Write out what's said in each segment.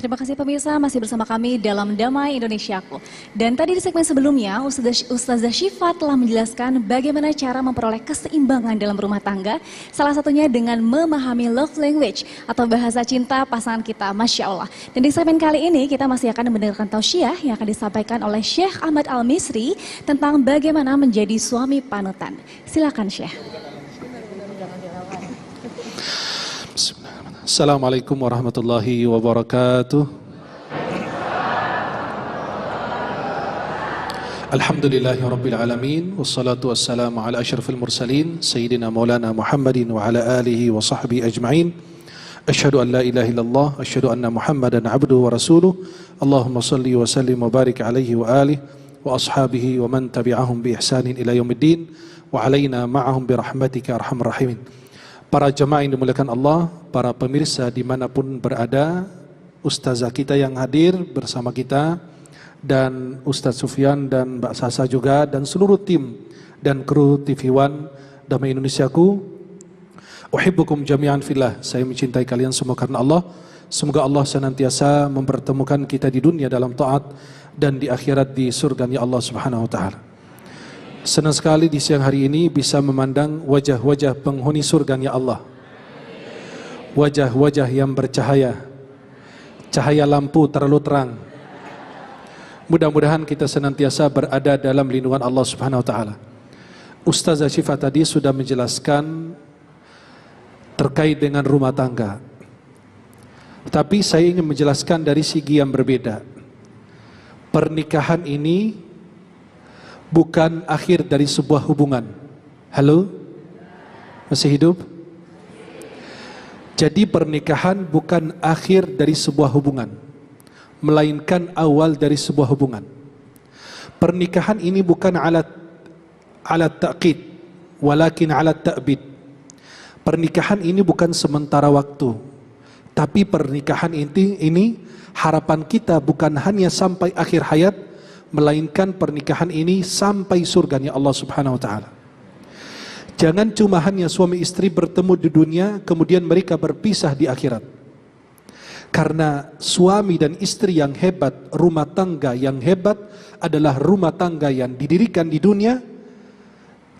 Terima kasih pemirsa, masih bersama kami dalam Damai Indonesiaku. Dan tadi di segmen sebelumnya, Ustazah Syifa telah menjelaskan bagaimana cara memperoleh keseimbangan dalam rumah tangga. Salah satunya dengan memahami love language atau bahasa cinta pasangan kita, Masya Allah. Dan di segmen kali ini kita masih akan mendengarkan tausiah yang akan disampaikan oleh Syekh Ahmad Al-Misri tentang bagaimana menjadi suami panutan. Silakan Syekh. Assalamualaikum warahmatullahi wabarakatuh. Alhamdulillahi rabbil alamin. Wassalatu wassalamu ala asyrafil mursalin Sayyidina maulana Muhammadin wa ala alihi wa sahbihi ajma'in. Asyhadu an la ilaha illallah, asyhadu anna Muhammadan abduhu wa rasuluh. Allahumma salli wa sallim wa barik alaihi wa alihi wa ashabihi wa man tabi'ahum bi ihsanin ila yaumiddin wa alaina ma'ahum bi rahmatika arhamar rahimin. Para jemaah yang dimuliakan Allah, para pemirsa dimanapun berada, ustazah kita yang hadir bersama kita, dan Ustaz Sufyan dan Mbak Sasa juga, dan seluruh tim dan kru TV One Damai Indonesiaku. Uhibbukum jami'an fillah. Saya mencintai kalian semua karena Allah. Semoga Allah senantiasa mempertemukan kita di dunia dalam taat dan di akhirat di surganya Allah Subhanahu wa taala. Senang sekali di siang hari ini bisa memandang wajah-wajah penghuni surganya Allah. Wajah-wajah yang bercahaya, cahaya lampu terlalu terang. Mudah-mudahan kita senantiasa berada dalam lindungan Allah Subhanahu wa taala. Ustazah Syifa tadi sudah menjelaskan terkait dengan rumah tangga. Tapi saya ingin menjelaskan dari segi yang berbeda. Pernikahan ini bukan akhir dari sebuah hubungan. Halo? Masih hidup? Jadi pernikahan bukan akhir dari sebuah hubungan, melainkan awal dari sebuah hubungan. Pernikahan ini bukan alat ta'qid, walakin alat ta'bid. Pernikahan ini bukan sementara waktu, tapi pernikahan ini harapan kita bukan hanya sampai akhir hayat, melainkan pernikahan ini sampai surganya Allah Subhanahu wa taala. Jangan cuma hanya suami istri bertemu di dunia kemudian mereka berpisah di akhirat. Karena suami dan istri yang hebat, rumah tangga yang hebat adalah rumah tangga yang didirikan di dunia,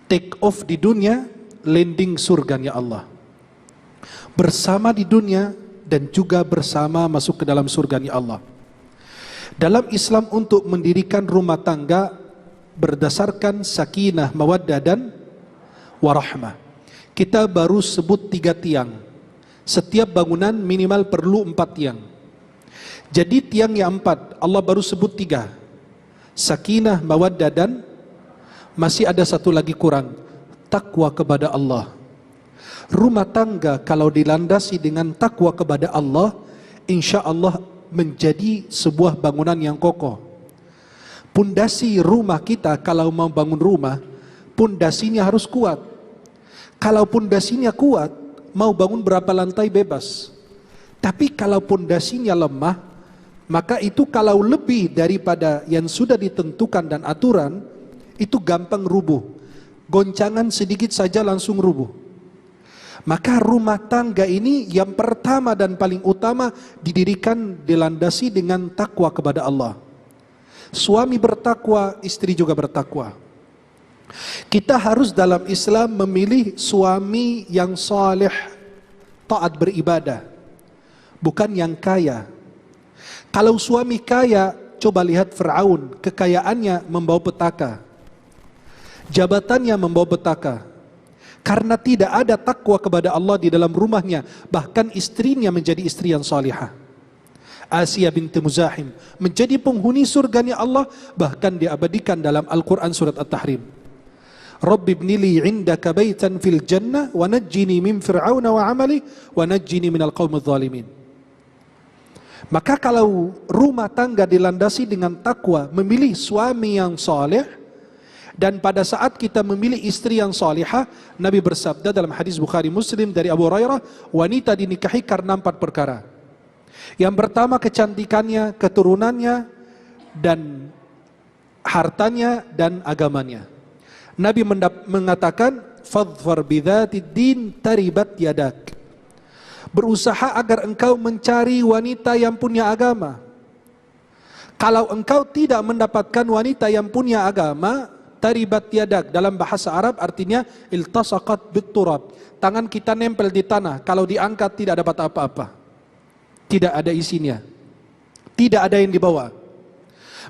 take off di dunia, landing surganya Allah. Bersama di dunia dan juga bersama masuk ke dalam surganya Allah. Dalam Islam untuk mendirikan rumah tangga berdasarkan sakinah, mawaddah dan warahmah. Kita baru sebut 3 tiang. Setiap bangunan minimal perlu 4 tiang. Jadi tiang yang 4 Allah baru sebut 3. Sakinah, mawaddah dan masih ada satu lagi kurang, takwa kepada Allah. Rumah tangga kalau dilandasi dengan takwa kepada Allah, insya Allah menjadi sebuah bangunan yang kokoh. Pondasi rumah kita kalau mau bangun rumah, pondasinya harus kuat. Kalau pondasinya kuat, mau bangun berapa lantai bebas. Tapi kalau pondasinya lemah, maka itu kalau lebih daripada yang sudah ditentukan dan aturan, itu gampang rubuh. Goncangan sedikit saja langsung rubuh. Maka rumah tangga ini yang pertama dan paling utama didirikan, dilandasi dengan takwa kepada Allah. Suami bertakwa, istri juga bertakwa. Kita harus dalam Islam memilih suami yang saleh, taat beribadah, bukan yang kaya. Kalau suami kaya, coba lihat Fir'aun, kekayaannya membawa petaka, jabatannya membawa petaka. Karena tidak ada takwa kepada Allah di dalam rumahnya, bahkan istrinya menjadi istri yang salihah. Asiyah binti Muzahim menjadi penghuni surganya Allah, bahkan diabadikan dalam Al-Quran surat At-Tahrim. Rabbi ibnili indaka baitan fil jannah wa najjini min fir'auna wa amali wa najjini minal qawmidh zalimin. Maka kalau rumah tangga dilandasi dengan takwa, memilih suami yang saleh, dan pada saat kita memilih istri yang salihah, Nabi bersabda dalam hadis Bukhari Muslim dari Abu Hurairah, wanita dinikahi karena 4 perkara. Yang pertama kecantikannya, keturunannya, dan hartanya dan agamanya. Nabi mengatakan, fadhfar bidzatid din taribat yadak. Berusaha agar engkau mencari wanita yang punya agama. Kalau engkau tidak mendapatkan wanita yang punya agama, taribat yadak, dalam bahasa Arab artinya iltasaqat bitturab. Tangan kita nempel di tanah, kalau diangkat tidak dapat apa-apa. Tidak ada isinya. Tidak ada yang dibawa.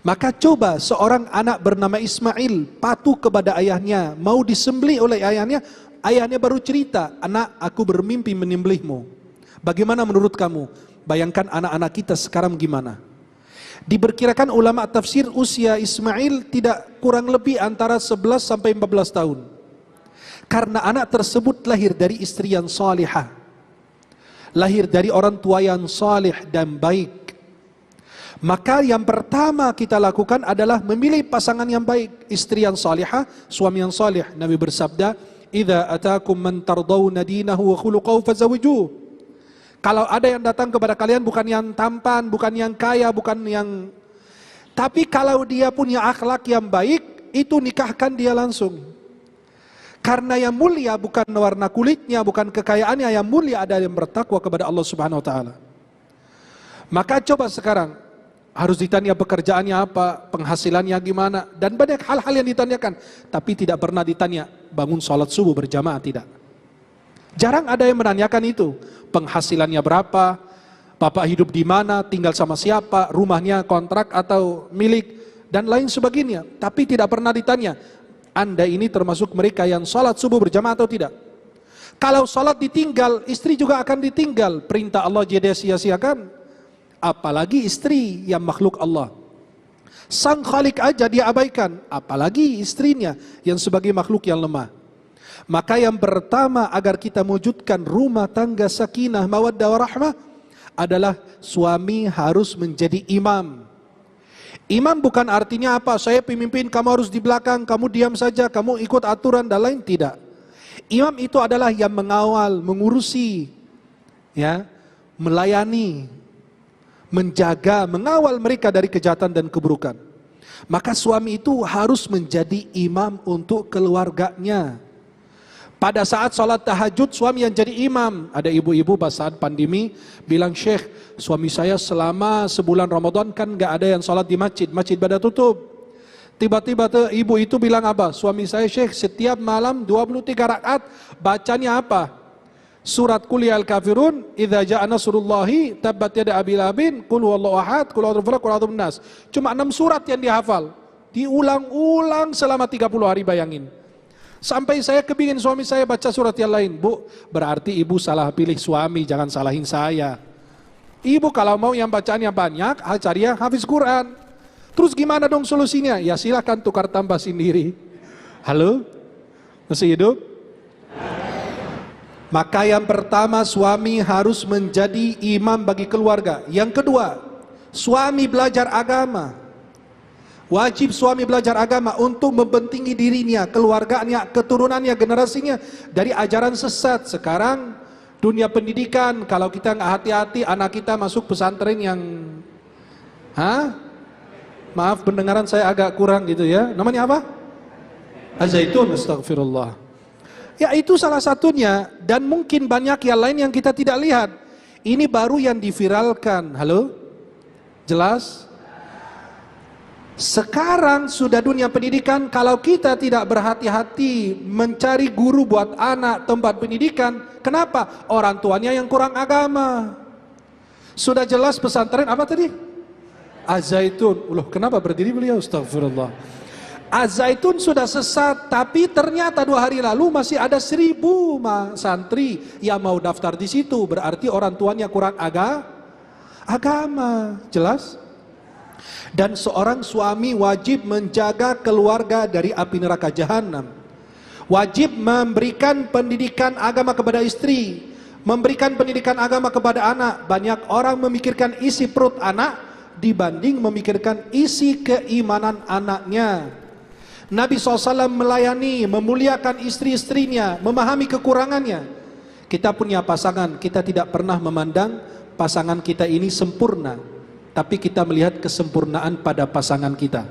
Maka coba seorang anak bernama Ismail patuh kepada ayahnya, mau disembelih oleh ayahnya. Ayahnya baru cerita, "Anak, aku bermimpi menyembelihmu. Bagaimana menurut kamu?" Bayangkan anak-anak kita sekarang gimana. Diperkirakan ulama tafsir usia Ismail tidak kurang lebih antara 11 sampai 14 tahun. Karena anak tersebut lahir dari istri yang salihah. Lahir dari orang tua yang salih dan baik. Maka yang pertama kita lakukan adalah memilih pasangan yang baik. Istri yang salihah, suami yang salih. Nabi bersabda, "Idza atakum man tardawna dinahu wa khuluquhu fazawwijuhu." Kalau ada yang datang kepada kalian bukan yang tampan, bukan yang kaya, bukan yang... Tapi kalau dia punya akhlak yang baik, itu nikahkan dia langsung. Karena yang mulia bukan warna kulitnya, bukan kekayaannya, yang mulia ada yang bertakwa kepada Allah Subhanahu wa taala. Maka coba sekarang harus ditanya pekerjaannya apa, penghasilannya gimana, dan banyak hal-hal yang ditanyakan, tapi tidak pernah ditanya bangun sholat subuh berjamaah, tidak. Jarang ada yang menanyakan itu. Penghasilannya berapa, bapak hidup di mana, tinggal sama siapa, rumahnya kontrak atau milik, dan lain sebagainya. Tapi tidak pernah ditanya, Anda ini termasuk mereka yang sholat subuh berjamaah atau tidak? Kalau sholat ditinggal, istri juga akan ditinggal. Perintah Allah jadi sia-siakan. Apalagi istri yang makhluk Allah. Sang Khalik aja dia abaikan, apalagi istrinya yang sebagai makhluk yang lemah. Maka yang pertama agar kita mewujudkan rumah tangga sakinah, mawaddah warahmah adalah suami harus menjadi imam. Imam bukan artinya apa? Saya pemimpin, kamu harus di belakang, kamu diam saja, kamu ikut aturan dan lain, tidak. Imam itu adalah yang mengawal, mengurusi, ya, melayani, menjaga, mengawal mereka dari kejahatan dan keburukan. Maka suami itu harus menjadi imam untuk keluarganya. Pada saat sholat tahajud, suami yang jadi imam. Ada ibu-ibu pas saat pandemi bilang, "Syekh, suami saya selama sebulan Ramadan kan gak ada yang sholat di masjid, masjid pada tutup." Tiba-tiba ibu itu bilang apa? "Suami saya, Syekh, setiap malam 23 rakaat bacanya apa? Surat Qul ya al-kafirun, idza ja'a nasrullahi, tabbat yada abil labin, qul huwallahu ahad, qul a'udzu birabbil falaq, qul a'udzu birabbin nas." Cuma 6 surat yang dihafal. Diulang-ulang selama 30 hari, bayangin. Sampai saya kebingin suami saya baca surat yang lain. "Bu, berarti ibu salah pilih suami, jangan salahin saya. Ibu kalau mau yang bacaannya banyak, cari yang hafiz Quran." Terus gimana dong solusinya? Ya silakan tukar tambah sendiri. Halo? Masih hidup? Maka yang pertama, suami harus menjadi imam bagi keluarga. Yang kedua, suami belajar agama. Wajib suami belajar agama untuk membentengi dirinya, keluarganya, keturunannya, generasinya dari ajaran sesat. Sekarang dunia pendidikan, kalau kita nggak hati-hati, anak kita masuk pesantren yang, maaf pendengaran saya agak kurang gitu ya. Namanya apa? Az-Zaitun, astagfirullah. Ya itu salah satunya, dan mungkin banyak yang lain yang kita tidak lihat. Ini baru yang diviralkan. Halo? Jelas? Sekarang sudah dunia pendidikan, kalau kita tidak berhati-hati mencari guru buat anak, tempat pendidikan, kenapa? Orang tuanya yang kurang agama. Sudah jelas pesantren apa tadi? Az-Zaitun. Loh, kenapa berdiri beliau? Astagfirullah. Az-Zaitun sudah sesat, tapi ternyata 2 hari lalu masih ada 1000 santri yang mau daftar di situ. Berarti orang tuanya kurang agama. Jelas? Dan seorang suami wajib menjaga keluarga dari api neraka jahanam. Wajib memberikan pendidikan agama kepada istri, memberikan pendidikan agama kepada anak. Banyak orang memikirkan isi perut anak dibanding memikirkan isi keimanan anaknya. Nabi SAW melayani, memuliakan istri-istrinya, memahami kekurangannya. Kita punya pasangan, kita tidak pernah memandang pasangan kita ini sempurna, tapi kita melihat kesempurnaan pada pasangan kita.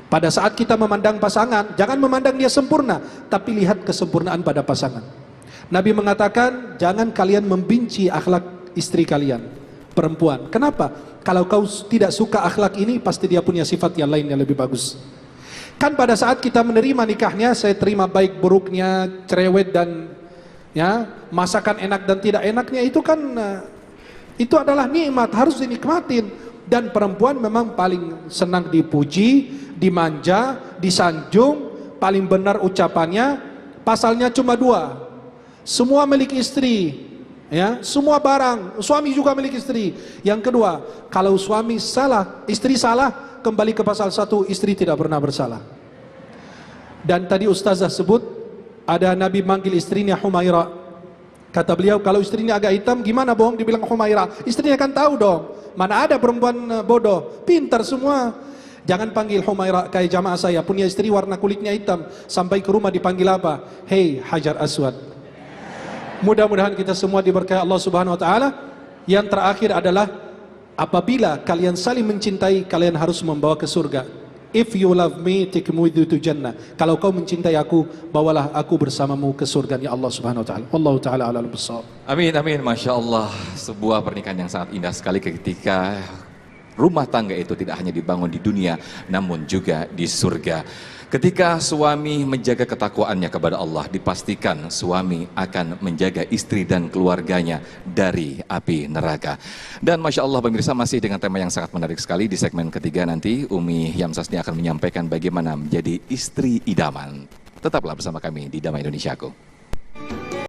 Pada saat kita memandang pasangan, jangan memandang dia sempurna, tapi lihat kesempurnaan pada pasangan. Nabi mengatakan, jangan kalian membenci akhlak istri kalian, perempuan. Kenapa? Kalau kau tidak suka akhlak ini, pasti dia punya sifat yang lain yang lebih bagus. Kan pada saat kita menerima nikahnya, saya terima baik buruknya, cerewet dan ya, masakan enak dan tidak enaknya, itu kan itu adalah nikmat, harus dinikmatin. Dan perempuan memang paling senang dipuji, dimanja, disanjung, paling benar ucapannya. Pasalnya cuma 2. Semua milik istri, ya, semua barang, suami juga milik istri. Yang kedua, kalau suami salah, istri salah, kembali ke pasal 1, istri tidak pernah bersalah. Dan tadi ustazah sebut, ada Nabi manggil istrinya Humaira. Kata beliau, kalau istrinya agak hitam, gimana bohong dibilang Humaira? Istrinya kan tahu dong, mana ada perempuan bodoh, pintar semua. Jangan panggil Humaira kayak jamaah saya, punya istri warna kulitnya hitam, sampai ke rumah dipanggil apa? Hei Hajar Aswad. Mudah-mudahan kita semua diberkahi Allah Subhanahu wa taala. Yang terakhir adalah, apabila kalian saling mencintai, kalian harus membawa ke surga. If you love me, take me with you to Jannah. Kalau kau mencintai aku, bawalah aku bersamamu ke surga ya Allah Subhanahu wa taala. Wallahu taala a'lam bissawab. Amin, amin, Masya Allah. Sebuah pernikahan yang sangat indah sekali ketika rumah tangga itu tidak hanya dibangun di dunia, namun juga di surga. Ketika suami menjaga ketakwaannya kepada Allah, dipastikan suami akan menjaga istri dan keluarganya dari api neraka. Dan Masya Allah pemirsa, masih dengan tema yang sangat menarik sekali. Di segmen ketiga nanti Umi Yamsasni akan menyampaikan bagaimana menjadi istri idaman. Tetaplah bersama kami di Damai Indonesiaku.